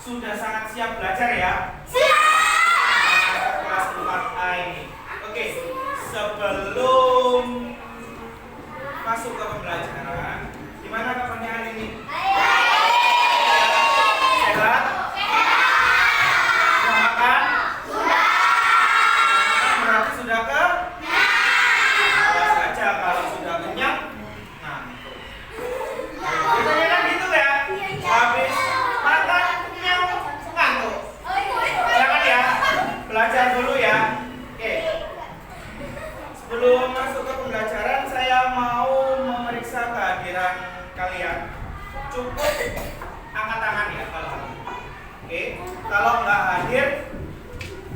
Sudah sangat siap belajar ya? Kelas 4A ini. Oke, sebelum masuk ke pembelajaran, gimana kabarnya hari ini? Sehat? Sudah makan? Berarti sudah kenyang saja. Kalau sudah kenyang, ngantuk. Biasanya kan gitu ya? Habis makan, kenyang, ngantuk. Jangan ya, belajar dulu ya. Oke. Sebelum masuk ke pembelajaran, saya mau memeriksa kehadiran kalian. Cukup angkat tangan ya kalau hadir. Oke, kalau nggak hadir,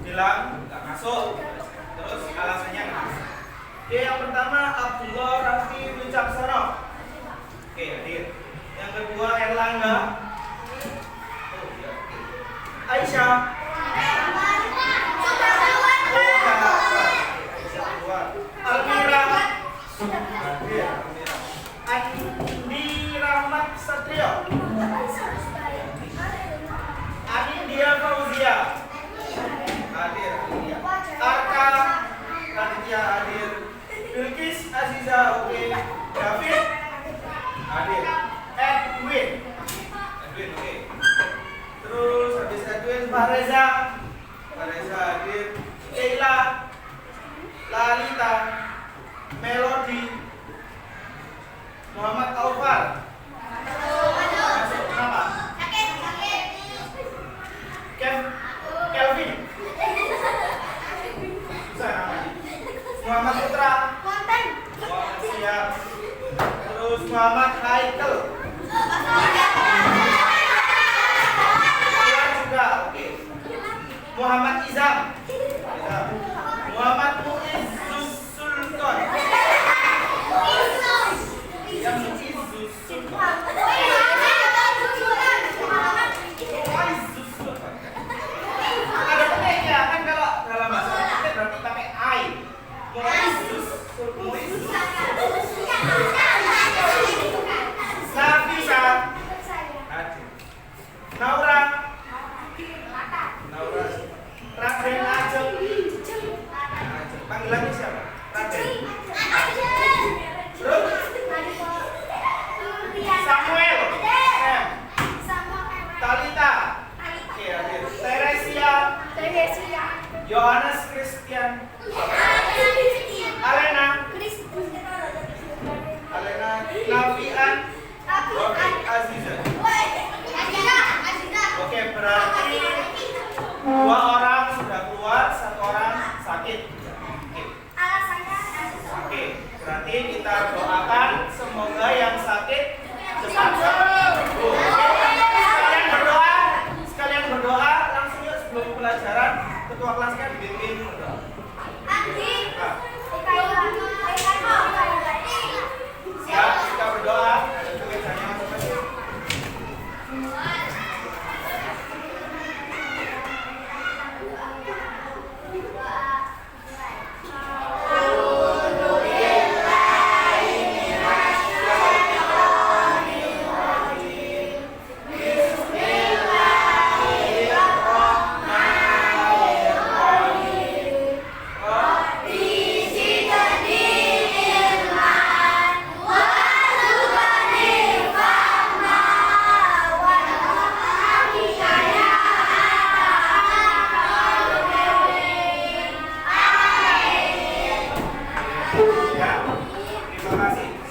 bilang nggak masuk. Terus alasannya kenapa? Oke, yang pertama Abdullah Raffi Wicaksono. Oke, hadir. Yang kedua Erlangga. Oh, ya. Aisyah. Almira. Hadir. Andi Rahmat Satrio. Anindya Fauzia. Hadir. Arka Raditya hadir. Bilkis Aziza oke. David hadir. Edwin oke. Terus habis Edwin Pak Reza hadir. Keila, Lalita, Melody, Muhammad Taufar. Masuk nama Kelvin. Susah namanya. Muhammad Putra. Siap. Terus Muhammad Haikal. Juga oke. Muhammad Izam. Muhammad Muizzus Sultan. Yang Muizzus Sultan. Muizzus Sultan. Ada pentingnya kan kalau dalam bahasa Inggris berarti pakai I. Muizzus Sultan. Nafisa. Naura. Raden Ajeng. Panggilannya siapa? Raden. Terus? Samuel. Talita. Oke, hadir. Teresia. Yohanes Christian. Alena. Nafian. Oke, Aziza. Oke, berarti 2 orang sudah keluar, 1 orang sakit. Oke, berarti kita doakan semoga yang sakit cepat sembuh. Sekalian berdoa langsung yuk sebelum pelajaran. Ketua kelasnya dibimbing berdoa. Siap, kita berdoa. Ada tulisannya masing-masing.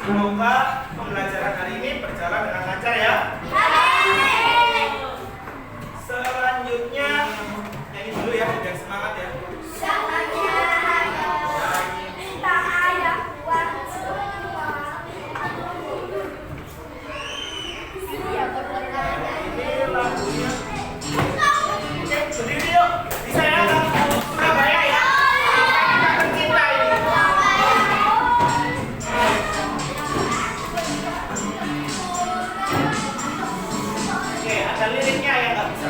Semoga pembelajaran hari ini berjalan dengan lancar ya. Selanjutnya nyanyi dulu ya, biar semangat ya. Ini lagunya. Oke, berdiri yuk. Bisa ya, lagu Surabaya ya. Kita tercinta ini. Oke, ada liriknya yang nggak bisa.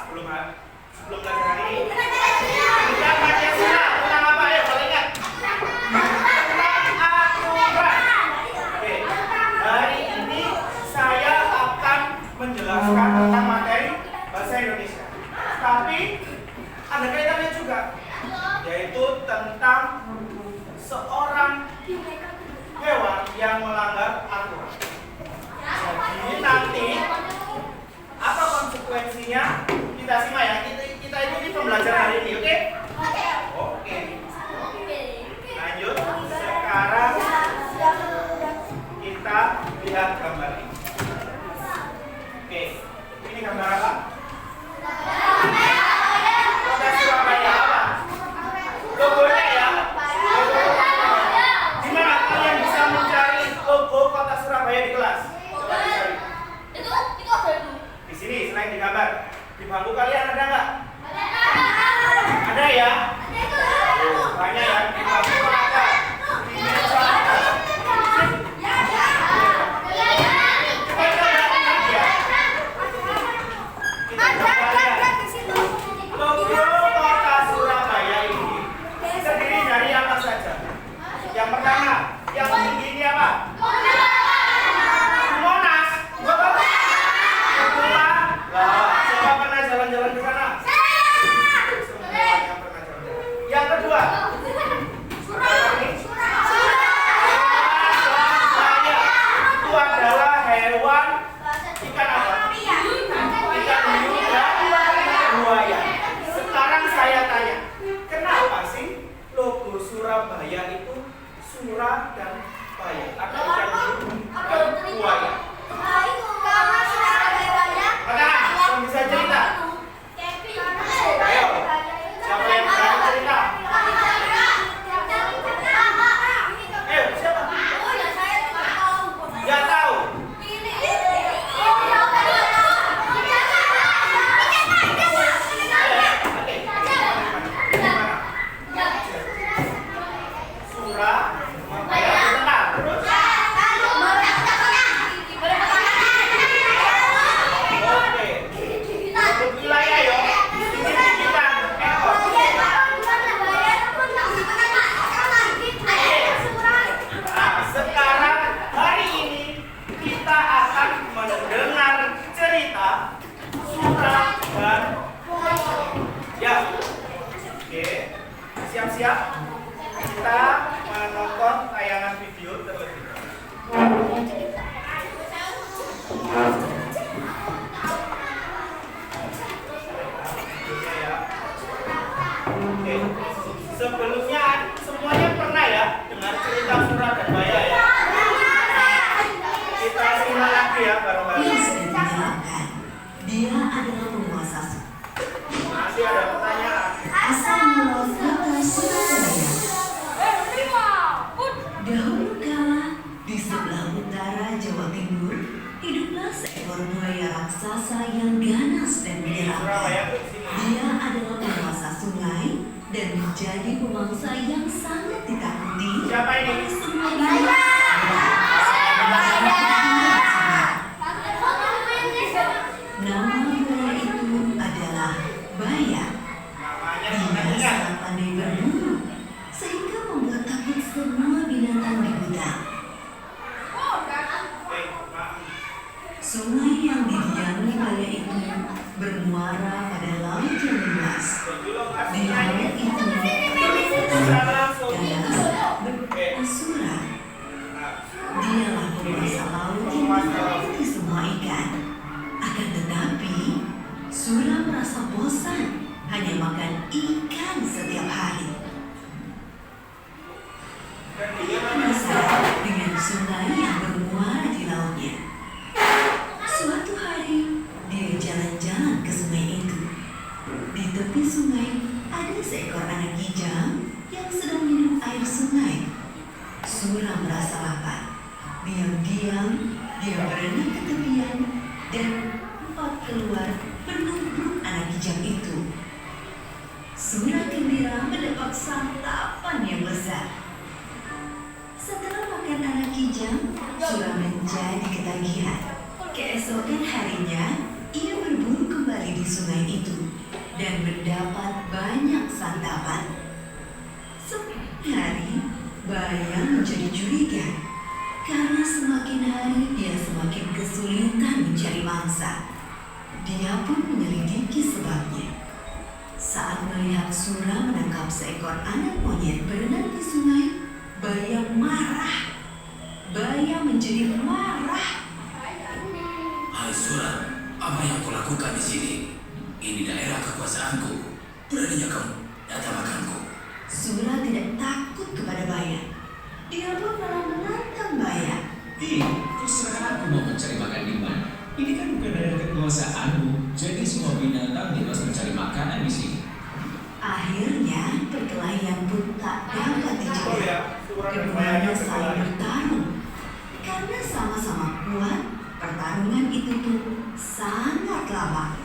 sebelum belajar hari ini. Kita baca Sura tentang apa ya? Kalau ingat tentang aturan. Oke, hari ini saya akan menjelaskan tentang materi bahasa Indonesia. Tapi ada kaitannya juga, yaitu tentang seorang hewan yang melanggar aturan. Jadi nanti apa konsekuensinya kita simak ya. Kita ikuti pembelajaran hari ini, oke? Oke. Lanjut. Sekarang kita lihat gambar ini. Oke. Ini gambar apa? Kota Surabaya apa? Logonya ya. Gimana kalian bisa mencari logo Kota Surabaya di kelas? Coba dicari. Itu apa itu? Di sini selain di gambar. Di bangku kalian ada nggak? Ada ya? Banyak ya. Di bangku ada. Di meja ada. Logo Kota Surabaya ini terdiri dari apa saja? Yang pertama, yang tinggi ini apa? Monas. Betul? Betul. Lah, siapa pernah jalan-jalan ke sana? Semuanya pernah jalan-jalan. Yang kedua, Surabaya. Itu adalah hewan ikan apa? Ikan hiu dan buaya. Sekarang saya tanya, kenapa sih logo Surabaya itu Sura dan Baya? Ada ikan hiu dan buaya. Yang bisa cerita? Ayo, siapa yang berani cerita? Ayo, siapa? Nggak tahu. Sura, Baya, benar. Terus? Oke. Untuk wilayah yo. Signifikan ekor. Nah, sekarang hari ini kita akan mendengar cerita Sura dan ya. Oke. Siap-siap. Kita menonton tayangan video terlebih dahulu. Oke. Sebelumnya semuanya pernah ya dengar cerita Sura dan Baya ya? Kita simak lagi ya bareng-bareng. Ia sudah dijelaskan, dia adalah penguasa Masih ada pertanyaan. asal mula kota Surabaya. Dahulu kala, di sebelah utara Jawa Timur, hiduplah seekor buaya raksasa yang ganas dan menyeramkan. Surabaya tuh di sini. Dia adalah penguasa sungai dan menjadi pemangsa yang sangat ditakuti Siapa ini? oleh semua binatang. Nama buaya itu adalah Baya. Namanya Dia bukan ingat. sangat pandai berburu, sehingga membuat takut semua binatang di hutan. Maaf. Sungai yang didiami Baya itu bermuara pada laut yang luas. Jadi Di lokasinya laut ini itu secara langsung. Asura. Nah, Dialah penguasa laut yang menakuti semua ikan. Akan tetapi, Sura merasa bosan hanya makan ikan setiap hari. dan dia Penasaran dengan sungai yang bermuara di lautnya. Suatu hari, dia jalan-jalan ke sungai itu. Di tepi sungai ada seekor anak kijang yang sedang minum air sungai. Sura merasa lapar. Diam-diam, dia berenang ke tepian dan empat keluar menunggu anak kijang itu. Sura gembira mendapat santapan yang lezat. Setelah makan anak kijang, Sura menjadi ketagihan. Keesokan harinya, ia berburu kembali di sungai itu. dan mendapat banyak santapan. Semakin hari, Bayam menjadi curiga karena semakin hari dia semakin kesulitan mencari mangsa. Dia pun menyelidiki sebabnya. Saat melihat Sura menangkap seekor anak monyet berenang di sungai, Bayam marah. Bayam menjadi marah. Hai Sura, apa yang kau lakukan di sini? Ini daerah kekuasaanku. Beraninya kamu datang makanku. Sura tidak takut kepada Bayam. Dia pun malah menantang Bayam. Terserah aku mau mencari makan di mana. Ini kan bukan daerah kekuasaanmu, jadi semua binatang bebas mencari makanan di sini. Akhirnya perkelahian pun tak dapat Oh dicegah. ya, surat Keduanya berbayarnya saling sekali. bertarung. Karena sama-sama kuat, pertarungan itu pun sangat lama.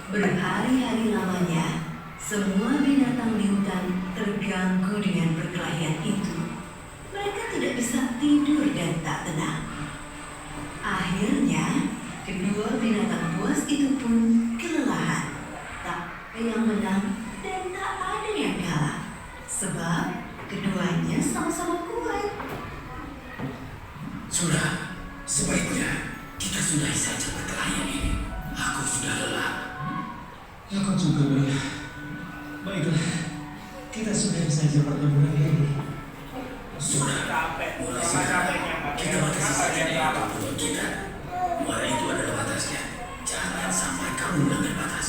Berhari-hari lamanya, semua binatang di hutan terganggu dengan perkelahian itu. Mereka tidak bisa tidur dan tak tenang. Akhirnya, kedua binatang buas itu pun kelelahan. Tak ada yang menang dan tak ada yang kalah. Sebab keduanya sama-sama kuat. Sura, sebaiknya kita sudahi saja perkelahian ini. Aku sudah lelah. Aku juga lelah. Baiklah, kita sudahi saja pertempuran ini. Sura, Capek, mulai sama capeknya sekarang Pak. kita batasi Kenapa saja dia daerah kalah? pertemuan kita. Muara itu adalah batasnya. Jangan sampai kamu melanggar batas.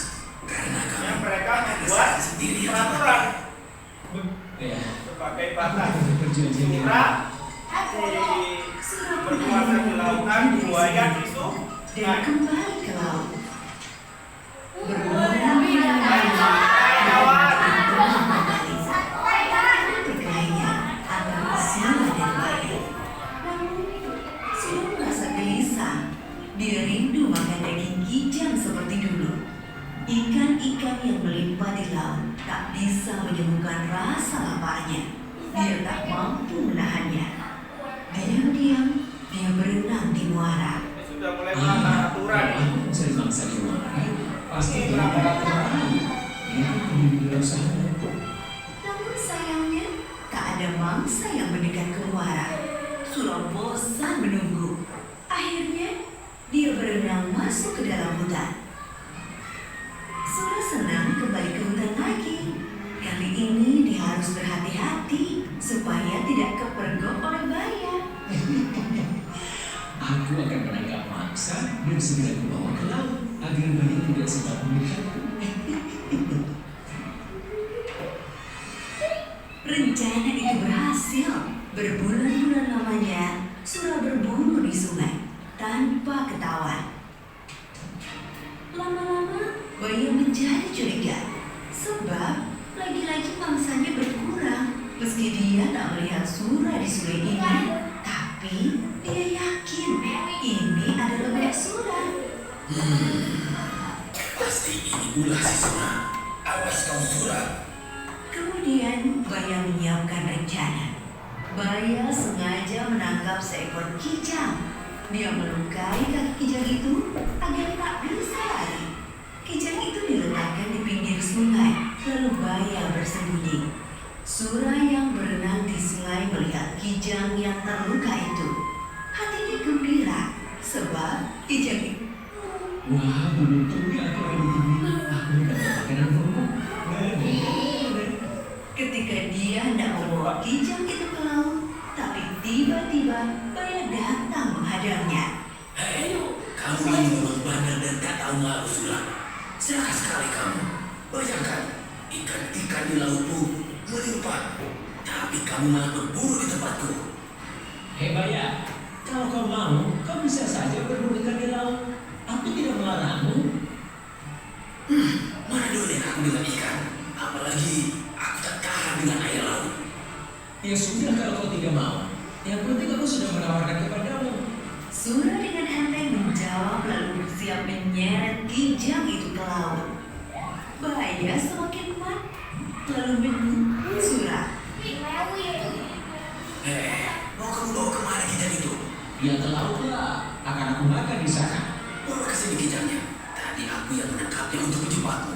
Karena kamu Yang mereka akan membuat kesal sendiri yang peraturan Ya, sebagai batas. aku berperjanjian dengan Sura di berkuasa di lautan, buaya itu Dan naik. kembali ke laut. Berbulan perkelahian antara Sura dan Bayam. Namun, Sura merasa gelisah. Dia rindu makan daging kijang seperti dulu. Ikan-ikan yang melimpah di laut tak bisa menyembuhkan rasa laparnya. Dia tak mampu menahannya. Diam-diam, dia berenang di muara. Ini sudah mulai melanggar aturan kalau ini. aku mencari mangsa di luar, pasti dia akan terlalu. Dia pergi dalam sana. Namun sayangnya, tak ada mangsa yang mendekat ke muara. Sura bosan menunggu. Akhirnya, dia berenang masuk ke dalam hutan. Sura senang kembali ke hutan lagi. Kali ini dia harus berhati-hati supaya tidak kepergok oleh Bayam. Aku akan menangkap mangsa dan segera kubawa ke laut agar banyak tidak sempat melihatku. Rencana itu berhasil. Berbulan-bulan lamanya, Sura berburu di sungai tanpa ketahuan. Lama-lama, Bayam menjadi curiga. Sebab lagi-lagi mangsanya berkurang. Meski dia tak melihat Sura di sungai ini, tapi dia yakin ini adalah banyak Sura. Pasti ini ulah si Sura. Awas kau Sura. Kemudian Bayam menyiapkan rencana. Bayam sengaja menangkap seekor kijang. Dia melukai kaki kijang itu agar tak bisa lari. Kijang itu diletakkan di pinggir sungai, lalu Bayam bersembunyi. Sura yang berenang di sungai melihat kijang yang terluka itu. Hatinya gembira, sebab kijang itu Wah, beruntungnya aku ada di sini. Aku mendapat makanan pokok. ketika dia hendak membawa kijang itu ke laut, tapi tiba-tiba Bayam datang menghadangnya. Hei, kamu ini memang bandel dan tak tahu malu Sura. Celaka sekali kamu. Bayangkan, ikan-ikan di lautmu melimpah. Tapi kamu malah berburu di tempatku. Hei Baya, kalau kau mau, kau bisa saja berburu ikan di laut. Aku tidak melarangmu. Mana dolen aku dengan ikan? Apalagi aku tak tahan dengan air laut. Ya sudah kalau kau tidak mau. Yang penting aku sudah menawarkan kepadamu. Sura dengan enteng menjawab lalu bersiap menyeret kijang itu ke laut. Bayam semakin kuat, lalu menuntut Sura. Hei, mau kamu bawa kemana kijang itu? Ya ke laut lah, akan aku makan di sana. Bawa ke sini kijangnya. Tadi aku yang menangkapnya untuk menjebakmu.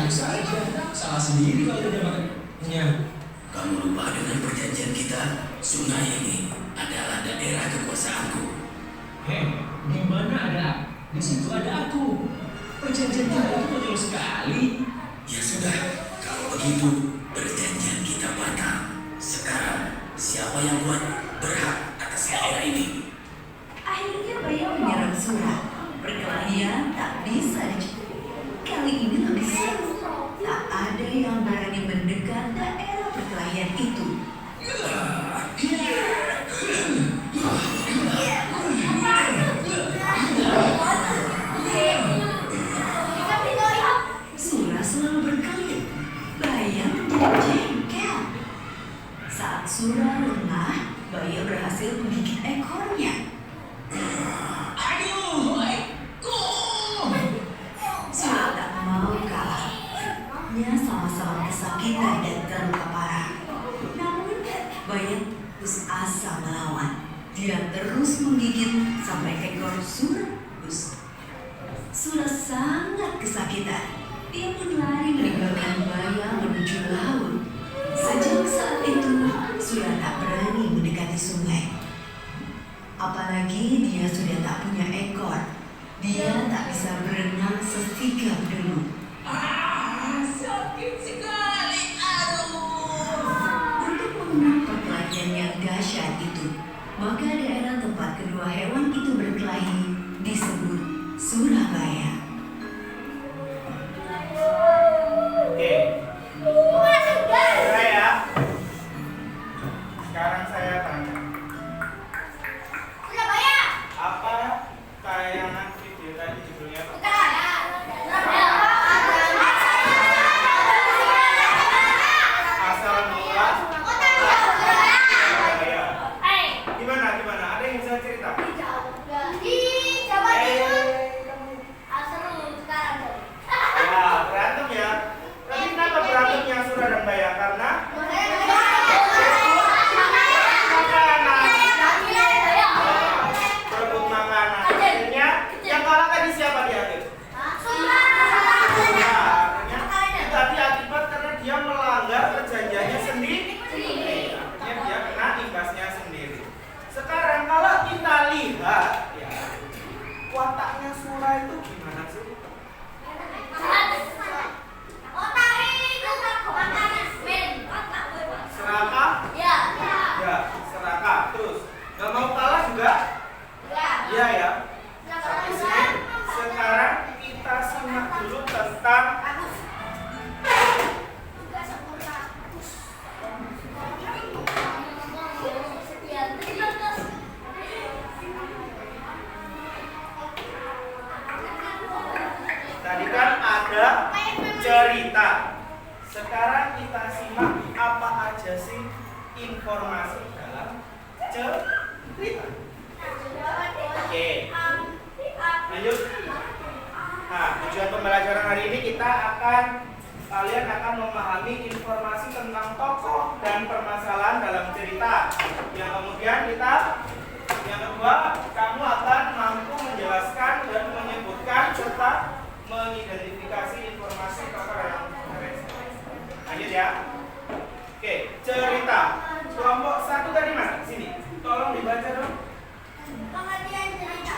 bisa aja. Salah sendiri kalau udah makannya. Kamu lupa dengan perjanjian kita? Sungai ini adalah daerah kekuasaanku. Hei, di mana ada? Di situ ada aku. Perjanjian kita itu konyol sekali. Ya sudah, kalau begitu perjanjian kita batal. Sekarang siapa yang kuat berhak atas daerah ini. Akhirnya Baya menyerang Sura. Perkelahian tak bisa dicegah. Kali ini lebih seru. Tak ada yang berani mendekat daerah perkelahian itu. Sura selalu berkelit. Baya menjadi jengkel. Saat Sura lengah, Baya berhasil menggigit ekornya. Aduh, Sura tak mau kalah. Nya sama-sama kesakitan dan terluka parah. Namun, Baya terus asa melawan. Dia terus menggigit sampai ekor Sura putus. Sura sangat kesakitan. Dia pun lari meninggalkan Baya menuju laut. Sejak saat itu, Sura tak berani mendekati sungai. Apalagi dia sudah tak punya ekor. Dia tak bisa berenang sesigap dulu. sakit sekali. Untuk memenang perkelahian yang dahsyat itu, maka daerah tempat kedua hewan itu berkelahi disebut Surabaya. Oke. Udah ya. Sekarang saya tanya. Apa tayangan video tadi judulnya apa? Asal mula Surabaya. Gimana? Ada yang bisa cerita? Ya, berantem ya. Tapi kenapa berantemnya Sura dan Baya? Karena berebut makanan. Akhirnya yang kalah tadi siapa di akhir? Ya, akhirnya tadi akibat karena dia melanggar perjanjiannya sendiri. Akhirnya dia kena imbasnya sendiri. Sekarang kalau kita lihat ya, wataknya Sura itu gimana sih? Serakah? Ya, serakah. Terus gak mau kalah juga? Iya ya. Sampai sini. Sekarang kita simak dulu tentang tadi kan ada cerita. Sekarang kita simak apa aja sih informasi dalam cerita. Oke, lanjut. Nah, tujuan pembelajaran hari ini kalian akan memahami informasi tentang tokoh dan permasalahan dalam cerita. Yang kemudian yang kedua, kamu akan mampu menjelaskan dan menyebutkan serta mengidentifikasi informasi tokoh yang lanjut ya. Oke, cerita. Kelompok 1 tadi mana? Sini. Tolong dibaca dong. Pengertian cerita.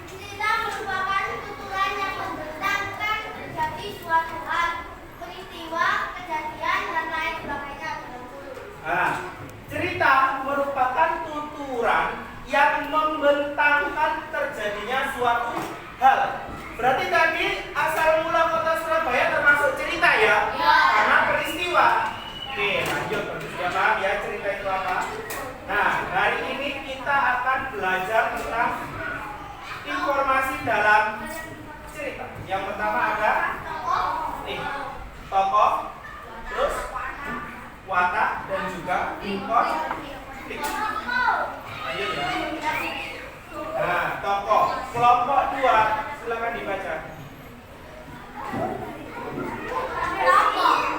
Cerita merupakan tuturan yang menceritakan terjadi suatu hal, peristiwa, kejadian, dan lain sebagainya. Nah, cerita merupakan tuturan yang membentangkan terjadinya suatu hal. Berarti tadi asal mula kota Surabaya termasuk cerita ya? Ya. Karena peristiwa. Oke, lanjut. Sudah paham ya cerita itu apa? Nah, hari ini kita akan belajar tentang informasi dalam cerita. Yang pertama ada tokoh, terus watak, dan juga konflik. Lanjut ya. Nah, tokoh kelompok 2 silakan dibaca.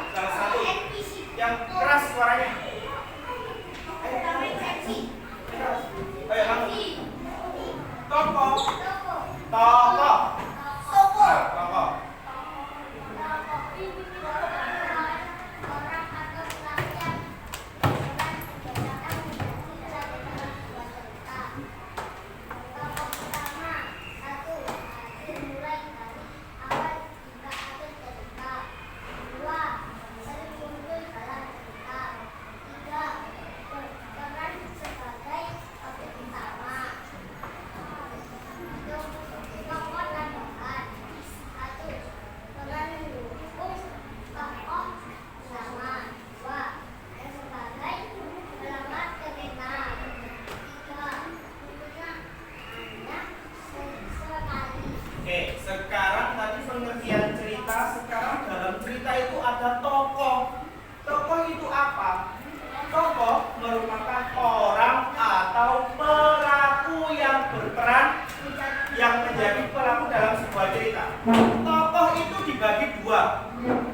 Salah satu yang keras suaranya. Ayo kamu. Tokoh. Tokoh. Tokoh.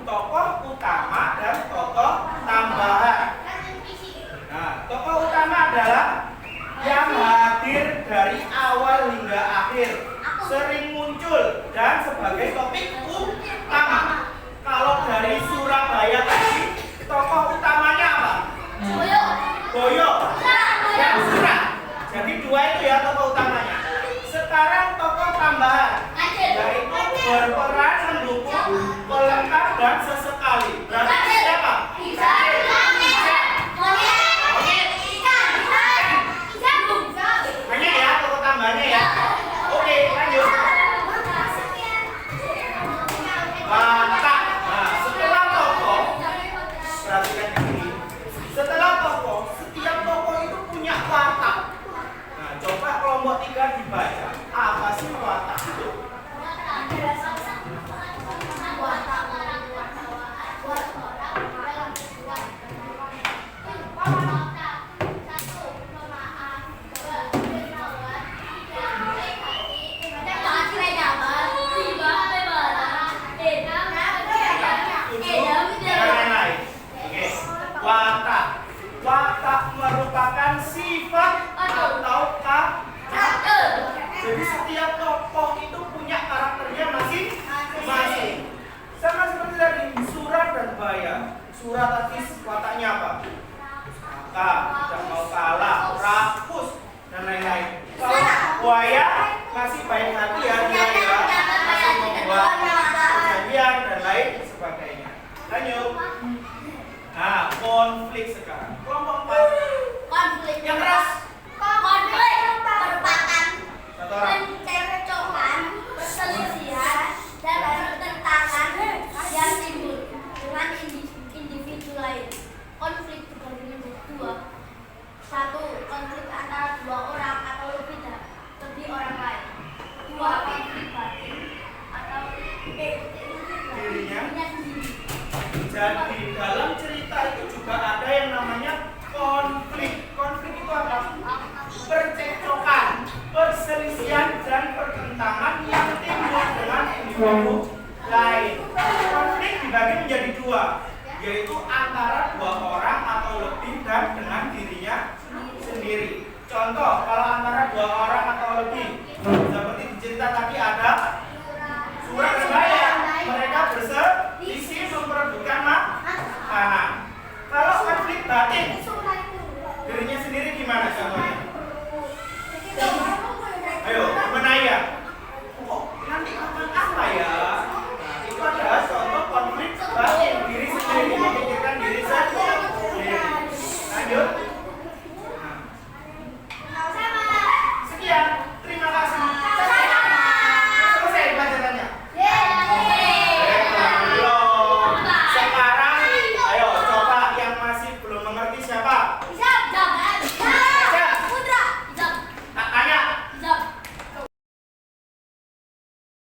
tokoh utama dan tokoh tambahan. Nah, tokoh utama adalah yang hadir dari awal hingga akhir, sering muncul dan sebagai topik utama. Kalau dari Surabaya tadi, tokoh utamanya apa? Boyo dan Sura. Jadi dua itu ya tokoh utamanya. Sekarang tokoh tambahan, yaitu berperan mendukung, pelengkap dan sesekali. Berarti siapa? Banyak ya tokoh tambahnya ya. Oke, lanjut. Watak. Nah, setelah tokoh, perhatikan ini. Setelah tokoh, setiap tokoh itu punya watak. Nah, coba kelompok 3 dibaca. Apa sih watak itu? Watak. Watak merupakan sifat atau karakter. Jadi setiap tokoh itu punya karakternya masing-masing. Sama seperti tadi Surat dan Baya. Surat tadi wataknya apa? Maka, tidak mau kalah, rakus dan lain-lain. Kalau Buaya masih baik hati ya, dia ya, masih membuat perjanjian dan lain sebagainya. Lanjut. Nah, konflik sekarang. Kelompok 4. Yang keras. Konflik merupakan Satu orang. pencecohan, perselisihan, dan pertentangan yang timbul dengan individu lain. Konflik dibagi menjadi 2. 1. Konflik antara 2 orang atau lebih orang lain. 2. Konflik batin atau Dirinya. sendiri. Jadi dalam cerita itu juga ada yang namanya konflik. Konflik itu apa? Percekcokan, perselisihan dan pertentangan yang timbul dengan individu lain. Konflik dibagi menjadi 2, yaitu antara 2 orang atau lebih dan dengan dirinya sendiri. Contoh, kalau antara 2 orang atau lebih, seperti di cerita tadi ada Surat dan Baya, mereka